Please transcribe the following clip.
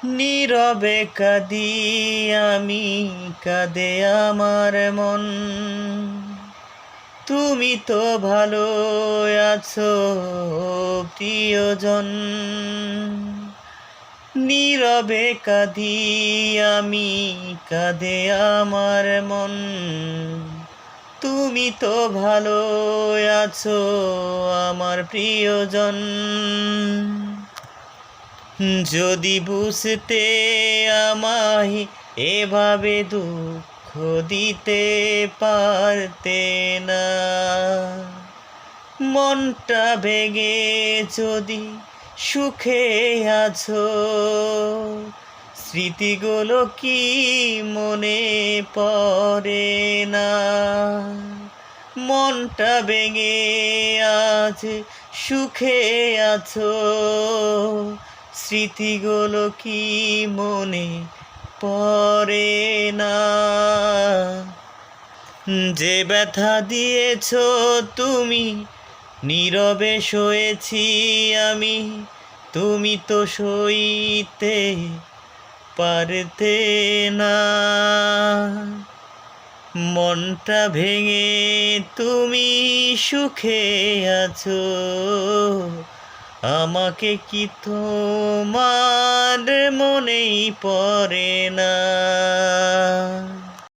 নীরবে কাঁদি আমি, কাঁদে আমার মন। তুমি তো ভালো আছো প্রিয়জন। নীরবে কাঁদি আমি, কাঁদে আমার মন। তুমি তো ভালো আছো আমার প্রিয়জন। যদি বুঝতে আমায় এভাবে দুঃখ দিতে পারতে না, মনটা ভেঙে যদি সুখে আছো, স্মৃতিগুলো কি মনে পড়ে না? মনটা ভেঙে আজ সুখে আছো, স্মৃতিগুলো কি মনে পড়ে না? যে ব্যথা দিয়েছ তুমি, নীরবে সয়েছি আমি। তুমি তো সইতে পারতে না। মনটা ভেঙে তুমি সুখে আছো, আমাকে কি তোমার মনেই পড়ে না?